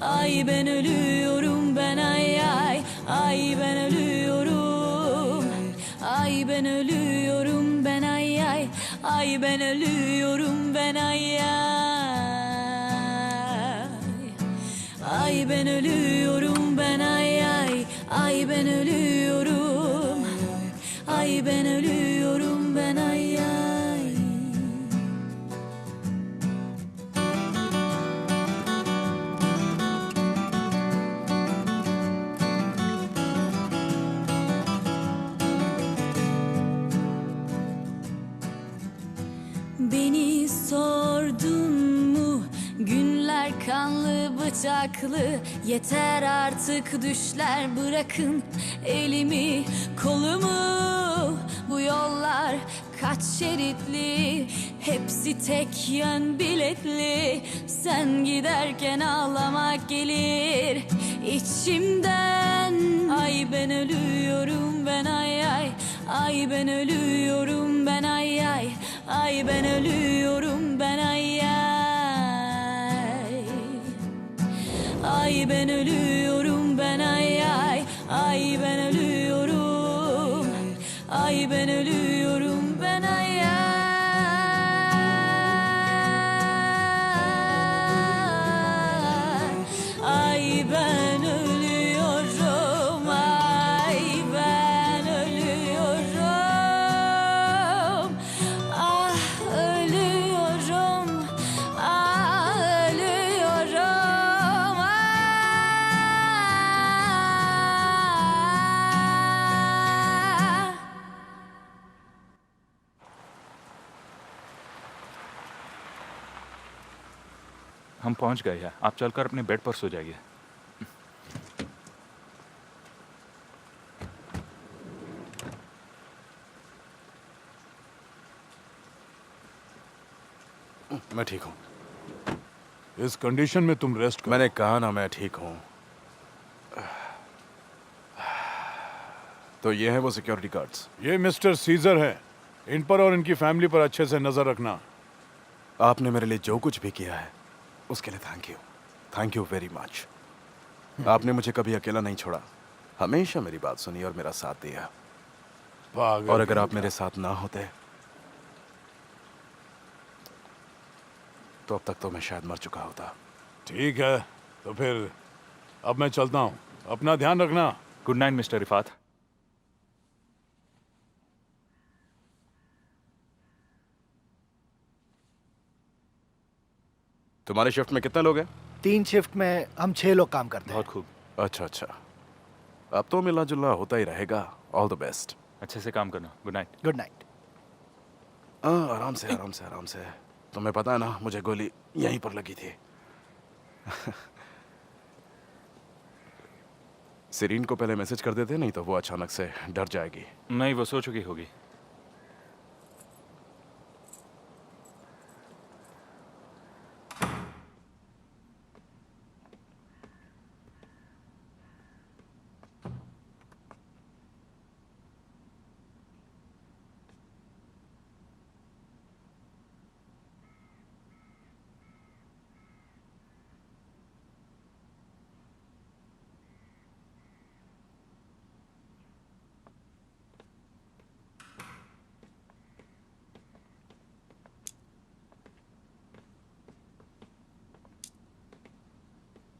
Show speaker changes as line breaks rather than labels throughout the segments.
Ay ben ölüyorum ben ay ay. Ay ben ölüyorum. Ay ben ölüyorum ben ay ay. Ay ben ölüyorum ben ay ay. Ay ben ölüyorum ben ay ay. Ay ben ölüyorum. Ay ben ölüyorum ben ay ay. Beni sordun mu? Günler kanlı bıçaklı. Yeter artık düşler, bırakın elimi kolumu. Bu yollar kaç şeritli, hepsi tek yön biletli. Sen giderken ağlamak gelir içimden. Ay ben ölüyorum ben ay ay. Ay ben ölüyorum ben ay ay. Ay ben ölüyorum ben ay ay. Ay ben ölüyorum ben ay ay. Ay ben ölüyorum. Ay ben ölüyorum ben ay ay. Ay ben ölüyorum. Ay ben ölüyorum. Ah ölüyorum. Ah ölüyorum. Ah.
हम पहुंच गए हैं। आप चलकर अपने bed पर सो जाइए।
मैं ठीक हूँ।
इस कंडीशन में तुम रेस्ट करो।
मैंने कहा ना मैं ठीक हूँ। तो ये है वो सिक्योरिटी गार्ड्स।
ये मिस्टर सीजर है। इन पर और इनकी फैमिली पर अच्छे से नजर रखना।
आपने मेरे लिए जो कुछ भी किया है उसके लिए थैंक यू वेरी मच। आपने मुझे कभी अकेला नहीं छोड़ा, हमेशा मेरी बात सुनी और मेरा साथ दिया।
पागल
और अगर आप
कहीं
मेरे
का।
साथ ना होते तो अब तक तो मैं शायद मर चुका होता।
ठीक है, तो फिर अब मैं चलता हूँ। अपना ध्यान रखना।
Good night mister Rifat.
तुम्हारी शिफ्ट में कितने लोग हैं?
3 शिफ्ट में हम 6 लोग काम करते हैं।
बहुत खूब।
अच्छा, अब तो मिला जुला होता ही रहेगा। All the best.
अच्छे से काम करना। Good night.
Good night.
आराम से आराम से आराम से। तुम्हें पता है ना, मुझे गोली यहीं पर लगी थी। सिरीन को पहले मैसेज कर देते, नहीं तो वो अचानक से डर जाएगी।
नहीं, वो सो चुकी होगी।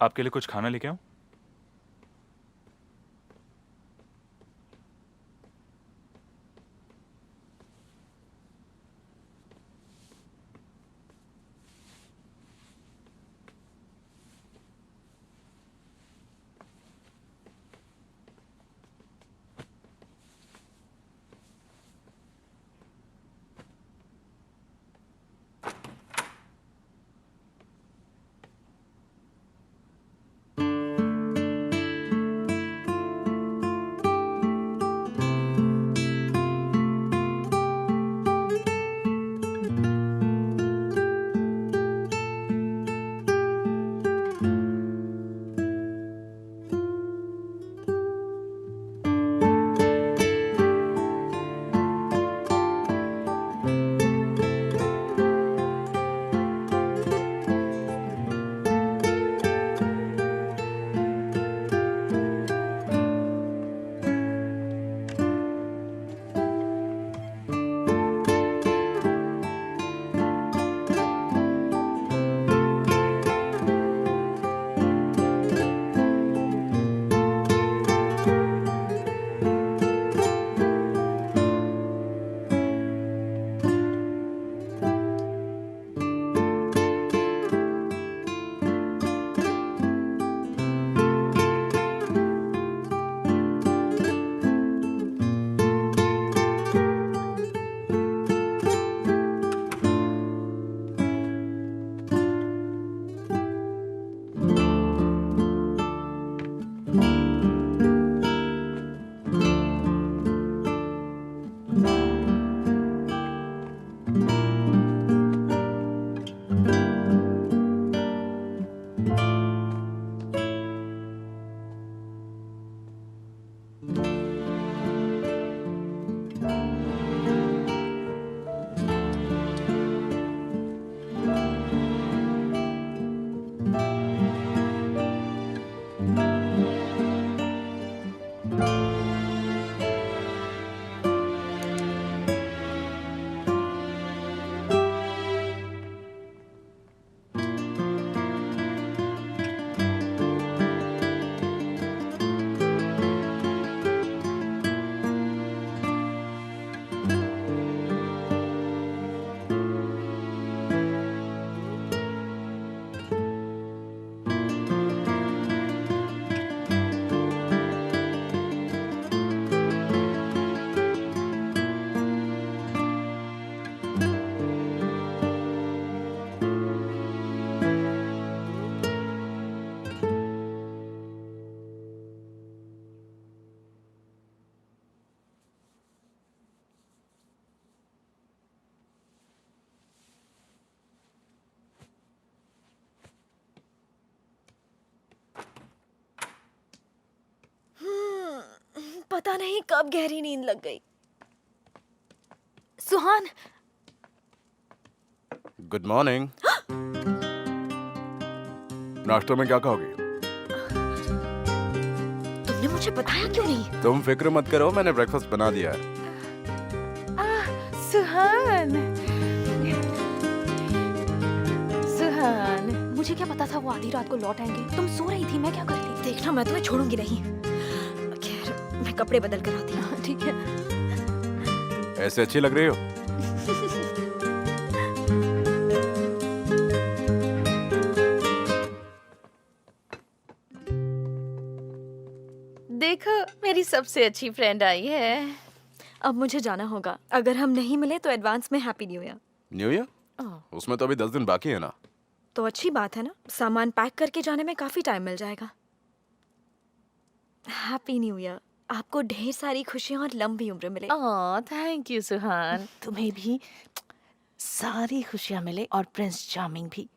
आपके लिए कुछ खाना लेके आऊं?
पता नहीं कब गहरी नींद लग गई। सुहान,
गुड मॉर्निंग। नाश्ते में क्या खाओगी?
तुमने मुझे बताया क्यों नहीं?
तुम फिक्र मत करो, मैंने ब्रेकफास्ट बना दिया है।
सुहान, सुहान, मुझे क्या पता था वो आधी रात को लौट आएंगे। तुम सो रही थी, मैं क्या करती? देखना, मैं तुम्हें छोड़ूंगी नहीं। खैर, मैं कपड़े बदल कर आती हूँ। ठीक है।
ऐसे अच्छी लग रही हो।
देखो, मेरी सबसे अच्छी फ्रेंड आई है। अब मुझे जाना होगा। अगर हम नहीं मिले तो एडवांस में happy new year.
New year? उसमें तो अभी 10 दिन बाकी है ना।
तो अच्छी बात है ना, सामान पैक करके जाने में काफी टाइम मिल जाएगा। Happy new year. आपको ढेर सारी खुशियां और लंबी उम्र मिले।
ओह थैंक यू सुहान, तुम्हें भी सारी खुशियां मिले और प्रिंस चार्मिंग भी,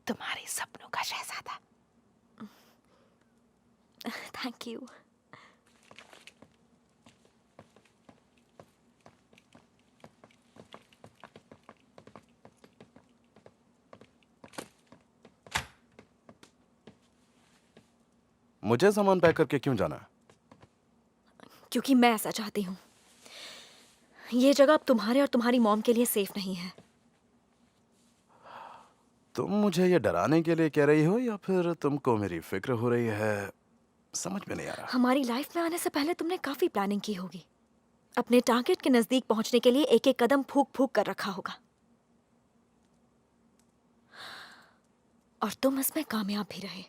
तुम्हारे सपनों का शहजादा।
Thank you.
मुझे सामान पैक करके क्यों जाना है?
क्योंकि मैं ऐसा चाहती हूँ। ये जगह अब तुम्हारे और तुम्हारी मॉम के लिए सेफ नहीं है।
तुम मुझे ये डराने के लिए कह रही हो या फिर तुमको मेरी फिक्र हो रही है? समझ में नहीं आ रहा।
हमारी लाइफ में आने से पहले तुमने काफी प्लानिंग की होगी। अपने टारगेट के नजदीक पहुंचने के लिए एक एक कदम फूक फूक कर रखा होगा, और तुम इसमें कामयाब भी रहे।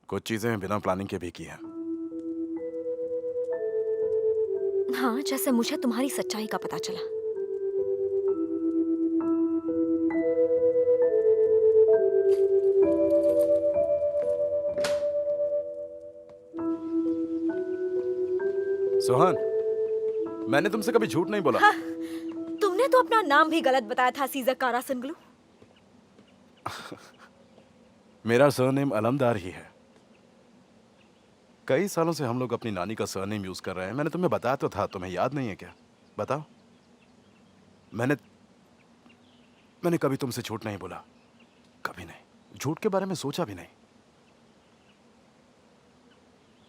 कुछ चीजें बिना प्लानिंग के भी की हैं।
हाँ, जैसे मुझे तुम्हारी सच्चाई का पता चला।
सुहान, मैंने तुमसे कभी झूठ नहीं बोला।
हाँ, तुमने तो अपना नाम भी गलत बताया था, सीजर कारासनग्लू।
मेरा सरनेम अलमदार ही है। कई सालों से हम लोग अपनी नानी का सरनेम यूज कर रहे हैं। मैंने तुम्हें बताया तो था, तुम्हें याद नहीं है क्या? बताओ। मैंने कभी तुमसे झूठ नहीं बोला, कभी नहीं। झूठ के बारे में सोचा भी नहीं।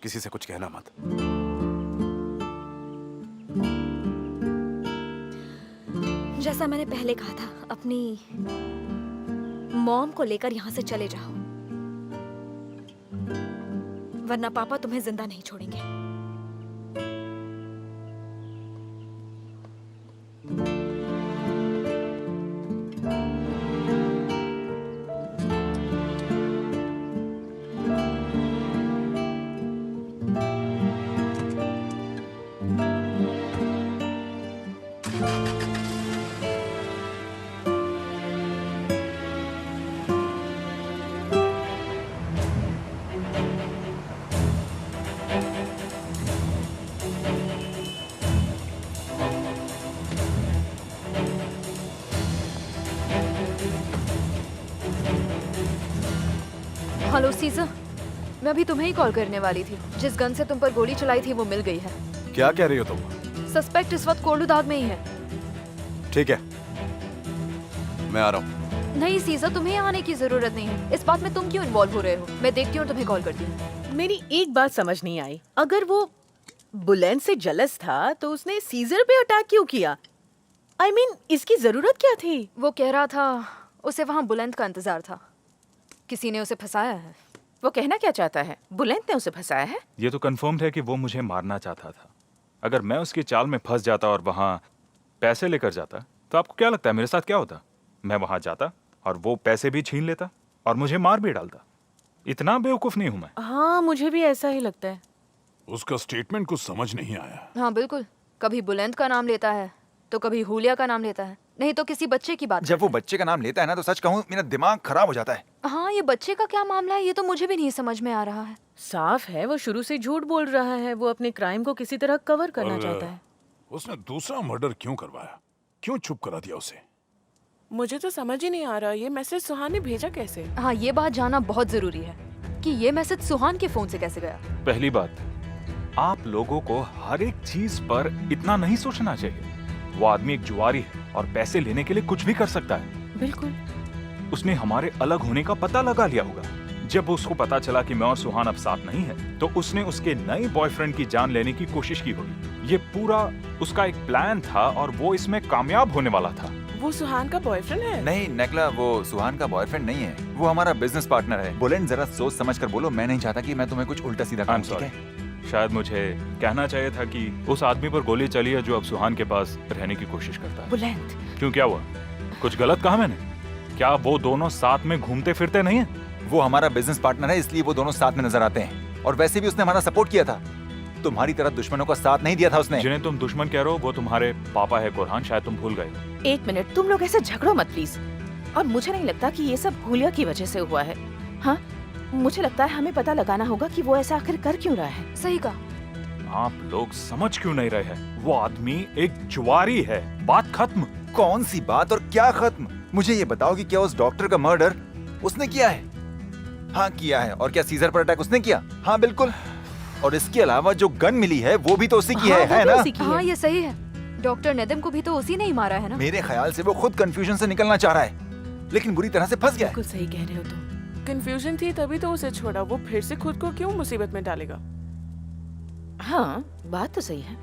किसी से कुछ कहना मत।
जैसा मैंने पहले कहा था, अपनी मॉम को लेकर यहाँ से चले जाओ, वरना पापा तुम्हें जिंदा नहीं छोड़ेंगे।
हेलो सीजर, मैं अभी तुम्हें ही कॉल करने वाली थी। जिस गन से तुम पर गोली चलाई थी वो मिल गई है।
क्या कह रही हो तुम?
सस्पेक्ट इस वक्त कोल्डूदाग में ही है।
ठीक है, मैं आ रहा हूँ।
नहीं सीजर, तुम्हें यहाँ आने की जरूरत नहीं है। इस बात में तुम क्यों इन्वॉल्व हो रहे हो? मैं देखती हूँ और तुम्हें कॉल करती हूँ।
मेरी एक बात समझ नहीं आई, अगर वो बुलेंट से जलस था तो उसने सीजर पे अटैक क्यों किया? I mean, इसकी जरूरत क्या थी?
वो कह रहा था उसे वहाँ बुलंद का इंतजार था, किसी ने उसे फंसाया है।
वो कहना क्या चाहता है? बुलेंट ने उसे फंसाया है?
ये तो कंफर्म्ड है कि वो मुझे मारना चाहता था। अगर मैं उसकी चाल में फंस जाता और वहाँ पैसे लेकर जाता, तो आपको क्या लगता है मेरे साथ क्या होता? मैं वहाँ जाता और वो पैसे भी छीन लेता और मुझे मार भी डालता। इतना बेवकूफ़ नहीं हूँ मैं।
हाँ, मुझे भी ऐसा ही लगता है।
उसका स्टेटमेंट कुछ समझ नहीं आया।
हाँ बिल्कुल, कभी बुलंद का नाम लेता है तो कभी हुलिया का नाम लेता है, नहीं तो किसी बच्चे की बात।
जब वो बच्चे का नाम लेता है ना, तो सच कहूँ मेरा दिमाग खराब हो जाता है।
हाँ, ये बच्चे का क्या मामला है, ये तो मुझे भी नहीं समझ में आ रहा है।
साफ है वो शुरू से झूठ बोल रहा है। वो अपने क्राइम को किसी तरह कवर करना
और
चाहता है।
उसने दूसरा मर्डर क्यों करवाया? क्यों चुप करा दिया उसे?
मुझे तो समझ ही नहीं आ रहा ये मैसेज सुहान ने भेजा कैसे।
हाँ, ये बात जानना बहुत जरूरी है कि ये मैसेज सुहान के फोन से कैसे गया।
पहली बात, आप लोगों को हर एक चीज पर इतना नहीं सोचना चाहिए। वो आदमी एक जुआरी है और पैसे लेने के लिए कुछ भी कर सकता है।
बिल्कुल।
उसने हमारे अलग होने का पता लगा लिया होगा। जब उसको पता चला कि मैं और सुहान अब साथ नहीं है, तो उसने उसके नए बॉयफ्रेंड की जान लेने की कोशिश की होगी। ये पूरा उसका एक प्लान था और वो इसमें कामयाब होने वाला था।
वो सुहान का बॉयफ्रेंड है?
नहीं नेकला, वो सुहान का बॉयफ्रेंड नहीं है, वो हमारा बिजनेस पार्टनर है। बुलेंट जरा सोच समझ कर बोलो, मैं नहीं चाहता कि मैं तुम्हें कुछ उल्टा सीधा कहूं, ठीक है?
शायद मुझे कहना चाहिए था कि उस आदमी पर गोली चली है जो अब सुहान के पास रहने की कोशिश करता है।
बुलेंट।
क्यों, क्या हुआ? कुछ गलत कहा मैंने? क्या वो दोनों साथ में घूमते फिरते नहीं है?
वो हमारा बिजनेस पार्टनर है, इसलिए वो दोनों साथ में नजर आते हैं। और वैसे भी उसने हमारा सपोर्ट किया था, तुम्हारी तरह दुश्मनों का साथ नहीं दिया था उसने।
जिन्हें तुम दुश्मन कह रहे हो वो तुम्हारे पापा है कुरहान, शायद तुम भूल गए।
एक मिनट, तुम लोग ऐसे झगड़ो मत प्लीज। और मुझे नहीं लगता कि ये सब हुलिया की वजह से हुआ है। हाँ, मुझे लगता है हमें पता लगाना होगा कि वो ऐसा आखिर कर क्यों रहा है।
सही कहा।
आप लोग समझ क्यों नहीं रहे हैं? वो आदमी एक जुआरी है, बात खत्म।
कौन सी बात और क्या खत्म? मुझे ये बताओ कि क्या उस डॉक्टर का मर्डर उसने किया है? हाँ किया है। और क्या सीजर पर अटैक उसने किया? हाँ बिल्कुल। और इसके अलावा जो गन मिली है वो भी तो उसी की है ना?
हाँ, ये सही है। डॉक्टर नेदम को भी तो उसी ने ही मारा है ना?
मेरे ख्याल से वो खुद कंफ्यूजन से निकलना चाह रहा है, लेकिन बुरी तरह से फंस गया है।
बिल्कुल सही कह रहे हो तुम।
कंफ्यूजन थी तभी तो उसे छोड़ा, वो फिर से खुद को क्यों मुसीबत में डालेगा?
हाँ, बात तो सही है।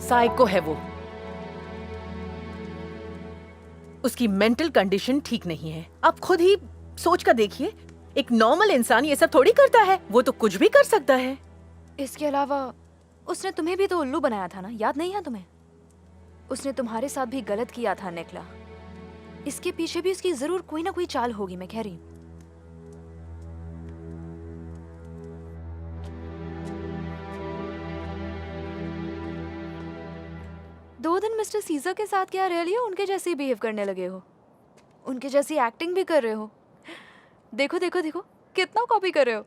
साइको है वो। उसकी मेंटल कंडीशन ठीक नहीं है। आप खुद ही सोच कर देखिए, एक नॉर्मल इंसान ये सब थोड़ी करता है, वो तो कुछ भी कर सकता है।
इसके अलावा उसने तुम्हें भी तो उल्लू बनाया था ना, याद नहीं है तुम्हें? उसने तुम्हारे साथ भी गलत किया था नेकला। इसके पीछे भी उसकी जरूर कोई ना कोई चाल होगी, मैं कह रही हूँ। दो दिन मिस्टर सीजर के साथ क्या रह लियो, उनके जैसे ही बिहेव करने लगे हो, उनके जैसी एक्टिंग भी कर रहे हो। देखो देखो देखो, कितना कॉपी कर रहे हो।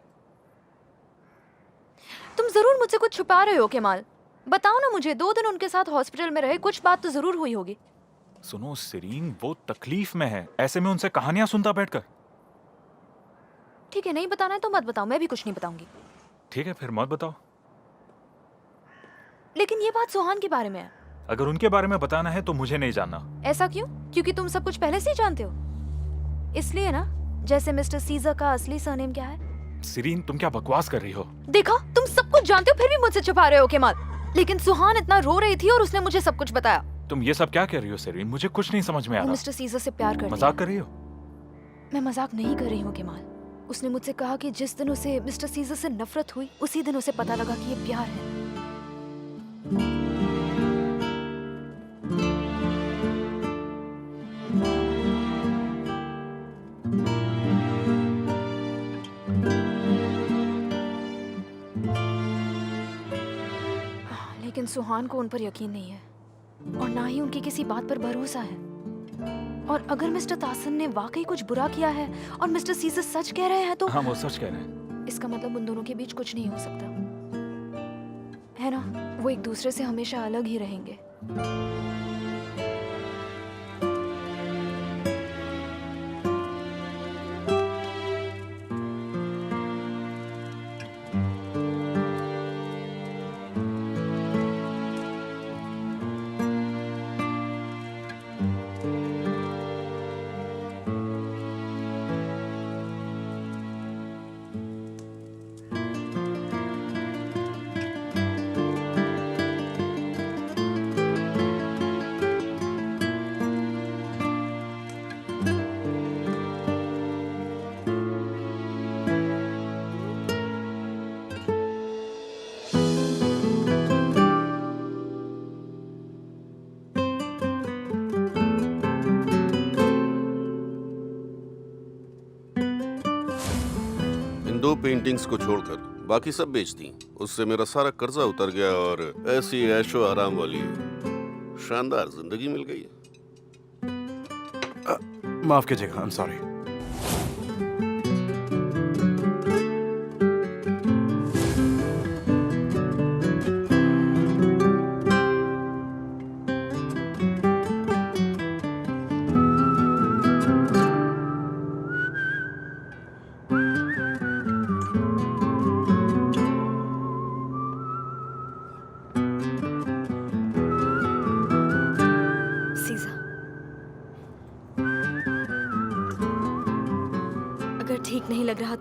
तुम जरूर मुझसे कुछ छुपा रहे हो केमाल। बताओ ना मुझे, 2 दिन उनके साथ हॉस्पिटल में रहे, कुछ बात तो जरूर हुई होगी।
सुनो सीरीन, वो तकलीफ में है, ऐसे में उनसे कहानियां सुनता बैठकर।
ठीक है, नहीं बताना है तो मत बताओ, मैं भी कुछ नहीं बताऊंगी।
ठीक है, फिर मत बताओ।
लेकिन ये बात सुहान के बारे में है।
अगर उनके बारे में बताना है तो मुझे नहीं जानना।
ऐसा क्यों? क्योंकि तुम सब कुछ पहले से ही जानते हो, इसलिए ना। जैसे मिस्टर सीजर का असली सरनेम क्या है?
सीरीन, तुम क्या बकवास कर रही हो?
देखा, तुम सब कुछ जानते हो फिर भी मुझसे छुपा रहे हो केमाल। लेकिन सुहान इतना रो रही थी और उसने मुझे सब कुछ बताया।
तुम ये सब क्या कह रही हो सीरीन? मुझे कुछ नहीं समझ में आ
वो
रहा।
मिस्टर सीजर से प्यार करती है।
मजाक कर रही हो?
मैं मजाक नहीं कर रही हूँ केमाल। उसने मुझसे कहा कि जिस दिन उसे मिस्टर सीजर से नफरत हुई, उसी दिन उसे पता लगा कि ये प्यार है। लेकिन सुहान को उन पर यकीन नहीं है और ना ही उनकी किसी बात पर भरोसा है। और अगर मिस्टर तासन ने वाकई कुछ बुरा किया है और मिस्टर सीजर सच कह रहे हैं तो
हाँ, वो सच कह रहे हैं।
इसका मतलब उन दोनों के बीच कुछ नहीं हो सकता है ना? वो एक दूसरे से हमेशा अलग ही रहेंगे।
दो पेंटिंग्स को छोड़कर बाकी सब बेच दी। उससे मेरा सारा कर्जा उतर गया और ऐसी ऐशो आराम वाली शानदार जिंदगी मिल गई।
माफ कीजिएगा, आई एम सॉरी।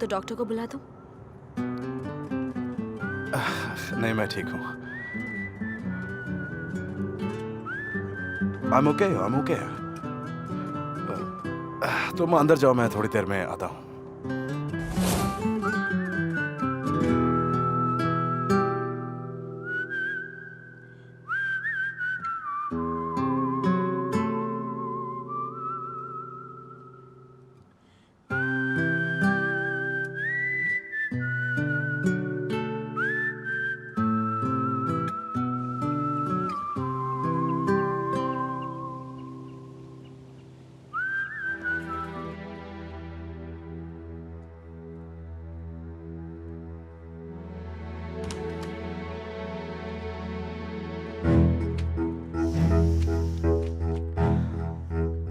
तो डॉक्टर को बुला दूं?
नहीं, मैं ठीक हूँ। I'm okay, I'm okay. तुम अंदर जाओ, मैं थोड़ी देर में आता हूँ।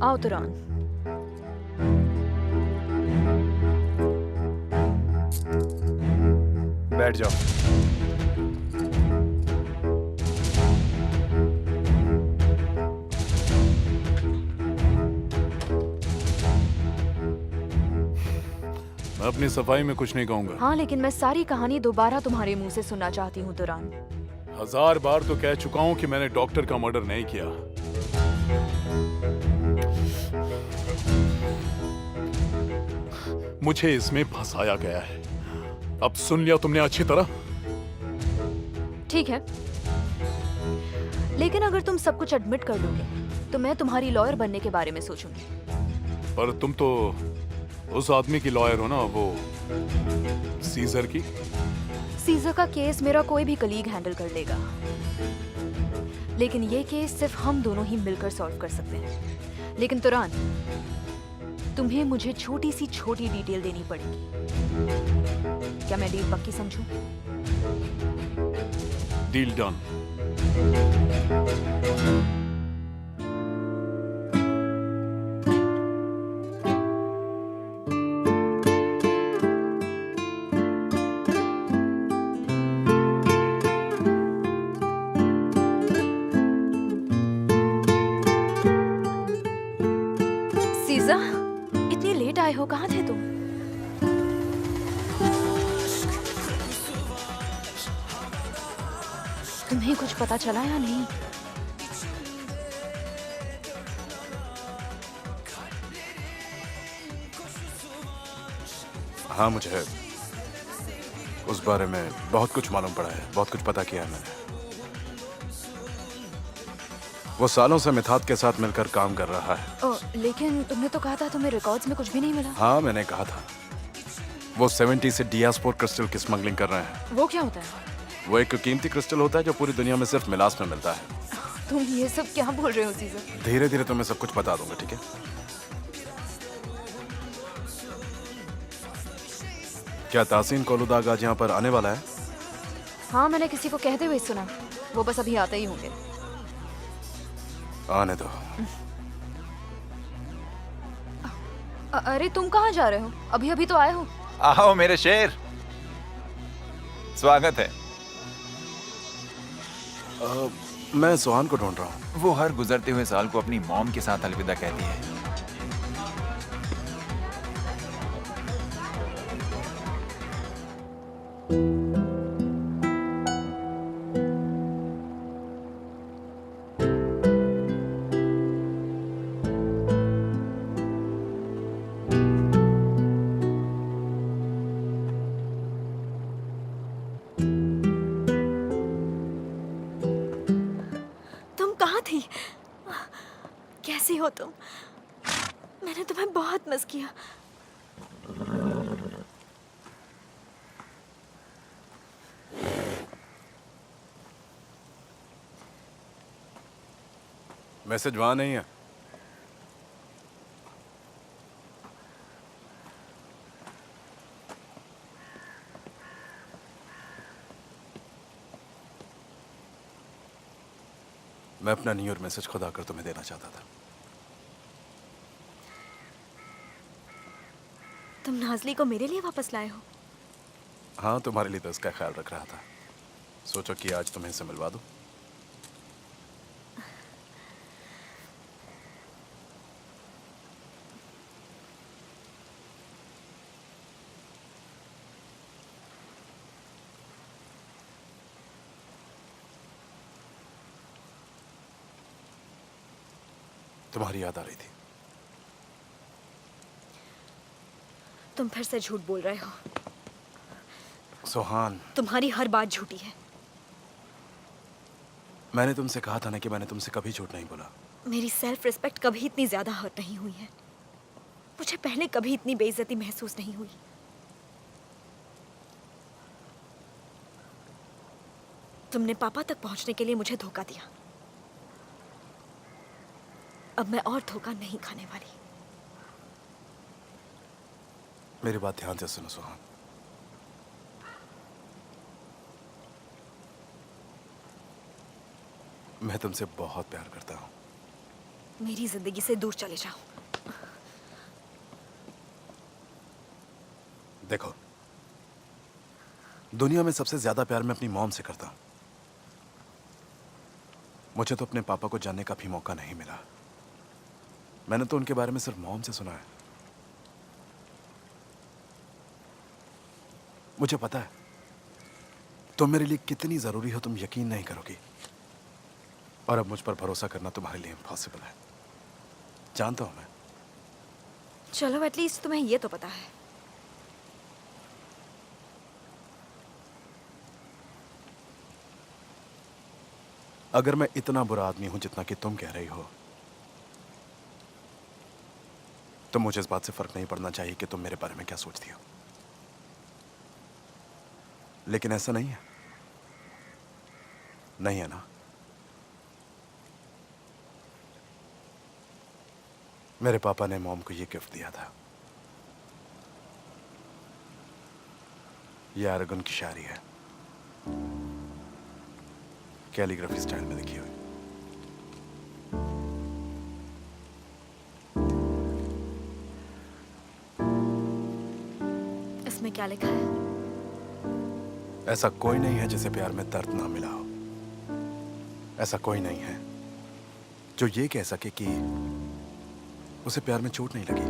आओ तुरान।
बैठ जाओ।
मैं अपनी सफाई में कुछ नहीं कहूंगा।
हाँ, लेकिन मैं सारी कहानी दोबारा तुम्हारे मुंह से सुनना चाहती हूँ तुरान।
1000 बार तो कह चुका हूं कि मैंने डॉक्टर का मर्डर नहीं किया। मुझे इसमें फंसाया गया है। अब सुन लिया तुमने अच्छी तरह।
ठीक है, लेकिन अगर तुम सब कुछ एडमिट कर लोगे तो मैं तुम्हारी लॉयर बनने के बारे में सोचूंगी।
पर तुम तो उस आदमी की लॉयर हो ना, वो सीजर की।
सीजर का केस मेरा कोई भी कलीग हैंडल कर लेगा, लेकिन ये केस सिर्फ हम दोनों ही मिलकर सॉल्व कर सकते हैं। लेकिन तुरान, तुम्हें मुझे छोटी सी छोटी डिटेल देनी पड़ेगी। क्या मैं डील पक्की समझूं?
Deal done.
सीजर, इतनी लेट आए हो, कहाँ थे तुम? तुम्हें कुछ पता चला या नहीं?
हाँ, मुझे उस बारे में बहुत कुछ मालूम पड़ा है, बहुत कुछ पता किया है मैंने। वो सालों से मिथात के साथ मिलकर काम कर रहा है।
लेकिन तुमने तो कहा था तुम्हें रिकॉर्ड्स में कुछ भी नहीं मिला।
हाँ, मैंने कहा था। वो 70 से डियास्पोर क्रिस्टल की स्मगलिंग कर रहे हैं।
वो क्या होता है?
वो एक कीमती क्रिस्टल होता है जो पूरी दुनिया में सिर्फ मिलास में मिलता है।
तुम ये सब क्या बोल रहे हो सीजर?
धीरे धीरे तुम्हें सब कुछ बता दूंगा, ठीक है? क्या तासीन कोलुदाग आज यहाँ पर आने वाला है?
हाँ, मैंने किसी को कहते हुए सुना। वो बस अभी आते ही होंगे।
आने दो।
अरे तुम कहाँ जा रहे हो? अभी अभी तो आए हो।
आओ मेरे शेर, स्वागत है।
मैं सोहान को ढूंढ रहा हूँ।
वो हर गुजरते हुए साल को अपनी मॉम के साथ अलविदा कहती है।
तुम कहाँ थी? कैसी हो तुम? मैंने तुम्हें बहुत मिस किया।
मैसेज वहां नहीं है। मैं अपना न्यू ईयर मैसेज खुद आकर तुम्हें देना चाहता था।
तुम नाजली को मेरे लिए वापस लाए हो?
हाँ, तुम्हारे लिए तो इसका ख्याल रख रहा था। सोचो कि आज तुम्हें इसे मिलवा दूं। तुम्हारी याद आ रही थी।
तुम फिर से झूठ बोल रहे हो।
सोहान,
तुम्हारी हर बात झूठी है।
मैंने तुमसे कहा था ना कि मैंने तुमसे कभी झूठ नहीं बोला।
मेरी सेल्फ रिस्पेक्ट कभी इतनी ज्यादा हर्ट नहीं हुई है। मुझे पहले कभी इतनी बेइज्जती महसूस नहीं हुई। तुमने पापा तक पहुंचने के लिए मुझे धोखा दिया। अब मैं और धोखा नहीं खाने वाली।
मेरी बात ध्यान से सुनो सोहान। मैं तुमसे बहुत प्यार करता हूं।
मेरी जिंदगी से दूर चले जाओ।
देखो, दुनिया में सबसे ज्यादा प्यार मैं अपनी मॉम से करता हूं। मुझे तो अपने पापा को जानने का भी मौका नहीं मिला। मैंने तो उनके बारे में सिर्फ मॉम से सुना है। मुझे पता है तुम मेरे लिए कितनी जरूरी हो, तुम यकीन नहीं करोगी। और अब मुझ पर भरोसा करना तुम्हारे लिए इम्पॉसिबल है, जानता हूं मैं।
चलो एटलीस्ट तुम्हें ये तो पता है।
अगर मैं इतना बुरा आदमी हूं जितना कि तुम कह रही हो, तो मुझे इस बात से फर्क नहीं पड़ना चाहिए कि तुम मेरे बारे में क्या सोचती हो। लेकिन ऐसा नहीं है, नहीं है ना? मेरे पापा ने मॉम को ये गिफ्ट दिया था। ये अरगुन की शायरी है, कैलीग्राफी स्टाइल में लिखी हुई।
इसमें क्या लिखा है?
ऐसा कोई नहीं है जिसे प्यार में दर्द ना मिला हो। ऐसा कोई नहीं है जो ये कह सके कि उसे प्यार में चोट नहीं लगी।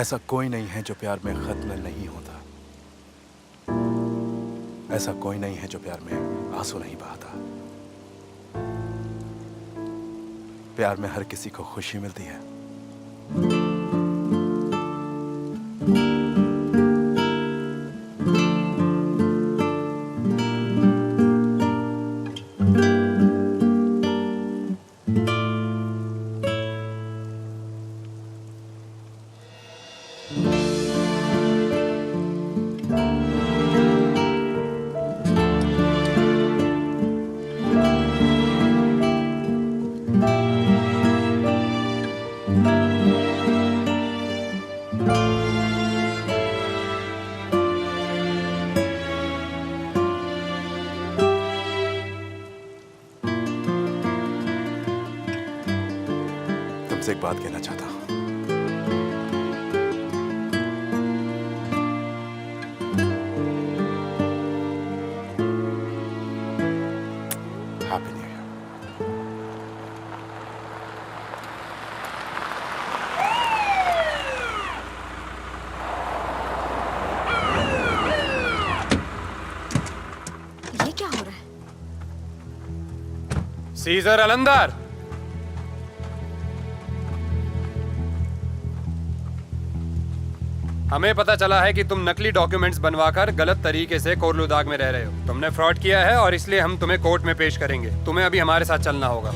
ऐसा कोई नहीं है जो प्यार में खत्म नहीं होता। ऐसा कोई नहीं है जो प्यार में आंसू नहीं बहाता। प्यार में हर किसी को खुशी मिलती है। तुमसे एक बात कहना चाहता हूं। Happy new year.
ये क्या हो रहा है?
सीजर अलंदार, हमें पता चला है कि तुम नकली डॉक्यूमेंट्स बनवाकर गलत तरीके से कोरलुदाग में रह रहे हो। तुमने फ्रॉड किया है और इसलिए हम तुम्हें कोर्ट में पेश करेंगे। तुम्हें अभी हमारे साथ चलना होगा।